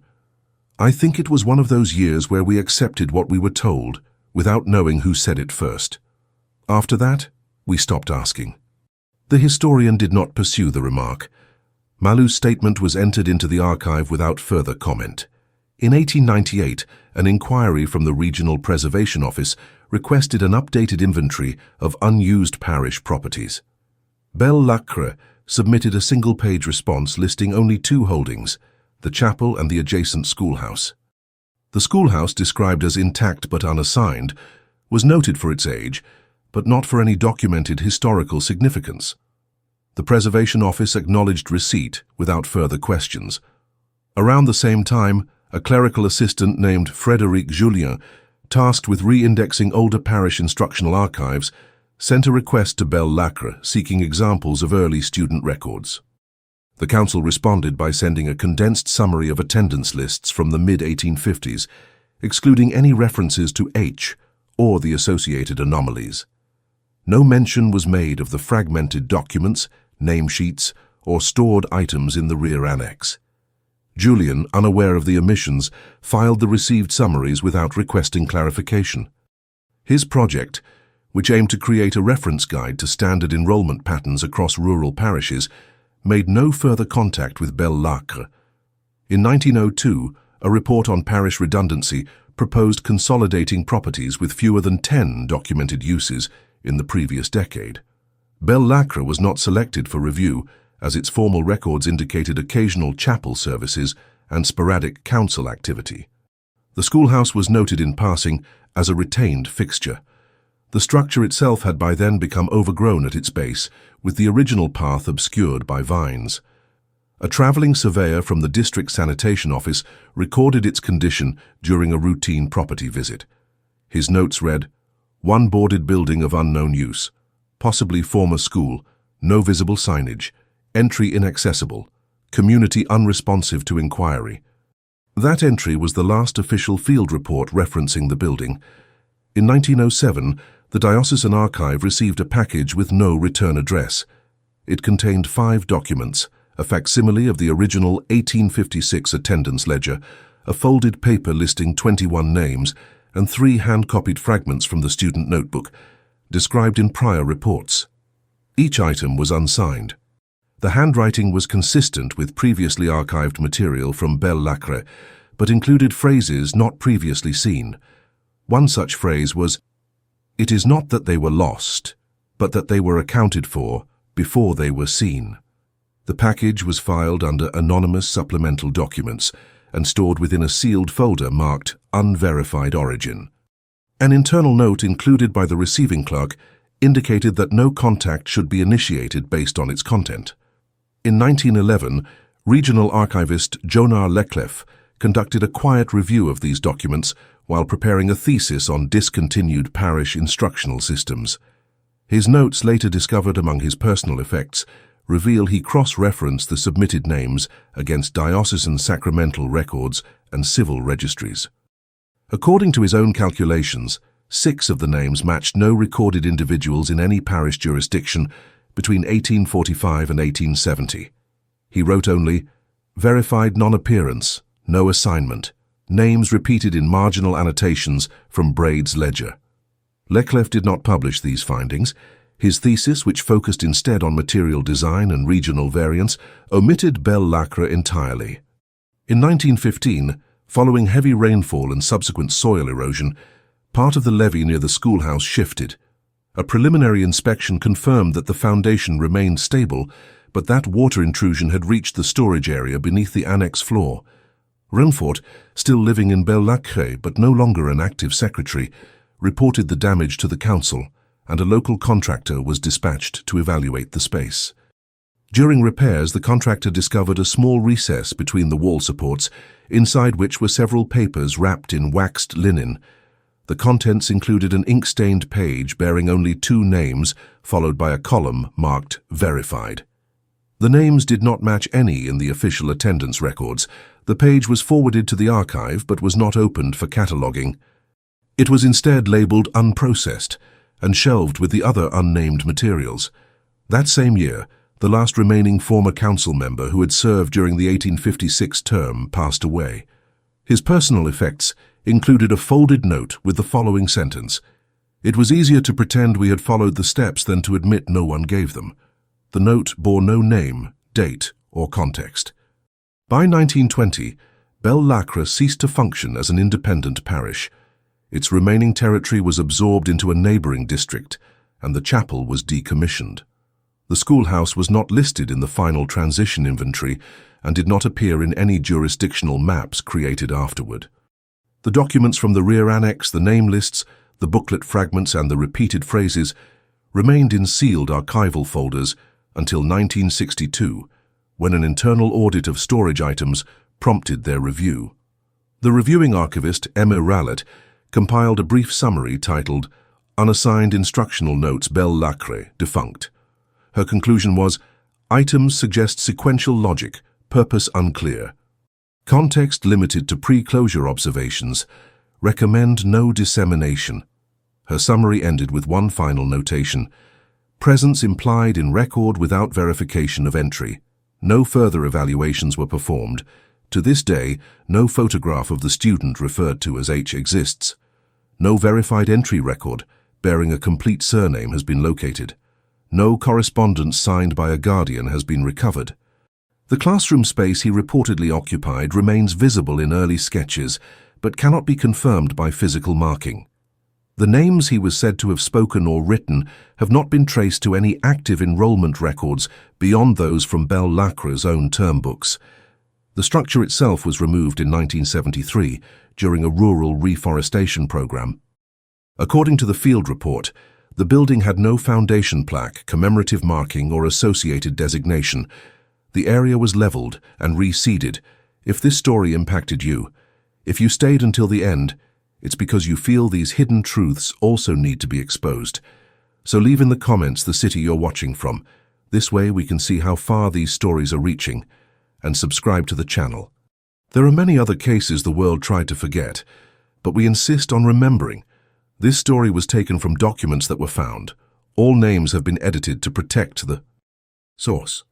"I think it was one of those years where we accepted what we were told, without knowing who said it first. After that, we stopped asking." The historian did not pursue the remark. Malou's statement was entered into the archive without further comment. In 1898, an inquiry from the Regional Preservation Office requested an updated inventory of unused parish properties. Belle Lacre submitted a single-page response listing only 2 holdings, the chapel and the adjacent schoolhouse. The schoolhouse, described as intact but unassigned, was noted for its age, but not for any documented historical significance. The Preservation Office acknowledged receipt without further questions. Around the same time, a clerical assistant named Frédéric Julien, tasked with re-indexing older parish instructional archives, sent a request to Belle Lacre seeking examples of early student records. The council responded by sending a condensed summary of attendance lists from the mid-1850s, excluding any references to H or the associated anomalies. No mention was made of the fragmented documents, name sheets, or stored items in the rear annex. Julien, unaware of the omissions, filed the received summaries without requesting clarification. His project, which aimed to create a reference guide to standard enrollment patterns across rural parishes, made no further contact with Belle Lacre. In 1902, a report on parish redundancy proposed consolidating properties with fewer than 10 documented uses in the previous decade. Belle Lacre was not selected for review, as its formal records indicated occasional chapel services and sporadic council activity. The schoolhouse was noted in passing as a retained fixture. The structure itself had by then become overgrown at its base, with the original path obscured by vines. A traveling surveyor from the district sanitation office recorded its condition during a routine property visit. His notes read, "One boarded building of unknown use, possibly former school, no visible signage, entry inaccessible, community unresponsive to inquiry." That entry was the last official field report referencing the building. In 1907, the Diocesan Archive received a package with no return address. It contained 5 documents, a facsimile of the original 1856 attendance ledger, a folded paper listing 21 names, and 3 hand-copied fragments from the student notebook, described in prior reports. Each item was unsigned. The handwriting was consistent with previously archived material from Belle Lacre, but included phrases not previously seen. One such phrase was, "It is not that they were lost, but that they were accounted for before they were seen." The package was filed under anonymous supplemental documents and stored within a sealed folder marked Unverified Origin. An internal note included by the receiving clerk indicated that no contact should be initiated based on its content. In 1911, regional archivist Jonar Leclef conducted a quiet review of these documents while preparing a thesis on discontinued parish instructional systems. His notes, later discovered among his personal effects, reveal he cross-referenced the submitted names against diocesan sacramental records and civil registries. According to his own calculations, 6 of the names matched no recorded individuals in any parish jurisdiction between 1845 and 1870. He wrote only, "Verified non-appearance, no assignment, names repeated in marginal annotations from Braid's ledger." Leclef did not publish these findings. His thesis, which focused instead on material design and regional variants, omitted Belle Lacre entirely. In 1915, following heavy rainfall and subsequent soil erosion, part of the levee near the schoolhouse shifted. A preliminary inspection confirmed that the foundation remained stable, but that water intrusion had reached the storage area beneath the annex floor. Renfort, still living in Belle Lacre but no longer an active secretary, reported the damage to the council, and a local contractor was dispatched to evaluate the space. During repairs, the contractor discovered a small recess between the wall supports, inside which were several papers wrapped in waxed linen. The contents included an ink-stained page bearing only 2 names, followed by a column marked Verified. The names did not match any in the official attendance records. The page was forwarded to the archive but was not opened for cataloguing. It was instead labeled Unprocessed and shelved with the other unnamed materials. That same year, the last remaining former council member who had served during the 1856 term passed away. His personal effects included a folded note with the following sentence: "It was easier to pretend we had followed the steps than to admit no one gave them." The note bore no name, date, or context. By 1920, Belle Lacre ceased to function as an independent parish. Its remaining territory was absorbed into a neighboring district, and the chapel was decommissioned. The schoolhouse was not listed in the final transition inventory and did not appear in any jurisdictional maps created afterward. The documents from the rear annex, the name lists, the booklet fragments, and the repeated phrases remained in sealed archival folders until 1962, when an internal audit of storage items prompted their review. The reviewing archivist, Emma Rallett, compiled a brief summary titled Unassigned Instructional Notes Belle Lacre, Defunct. Her conclusion was, "Items suggest sequential logic, purpose unclear. Context limited to pre-closure observations. Recommend no dissemination." Her summary ended with one final notation: "Presence implied in record without verification of entry. No further evaluations were performed. To this day, no photograph of the student referred to as H exists. No verified entry record bearing a complete surname has been located. No correspondence signed by a guardian has been recovered." The classroom space he reportedly occupied remains visible in early sketches, but cannot be confirmed by physical marking. The names he was said to have spoken or written have not been traced to any active enrollment records beyond those from Belle Lacre's own term books. The structure itself was removed in 1973 during a rural reforestation program. According to the field report, the building had no foundation plaque, commemorative marking, or associated designation. The area was leveled and reseeded. If this story impacted you, if you stayed until the end, it's because you feel these hidden truths also need to be exposed. So leave in the comments the city you're watching from. This way we can see how far these stories are reaching. And subscribe to the channel. There are many other cases the world tried to forget, but we insist on remembering. This story was taken from documents that were found. All names have been edited to protect the source.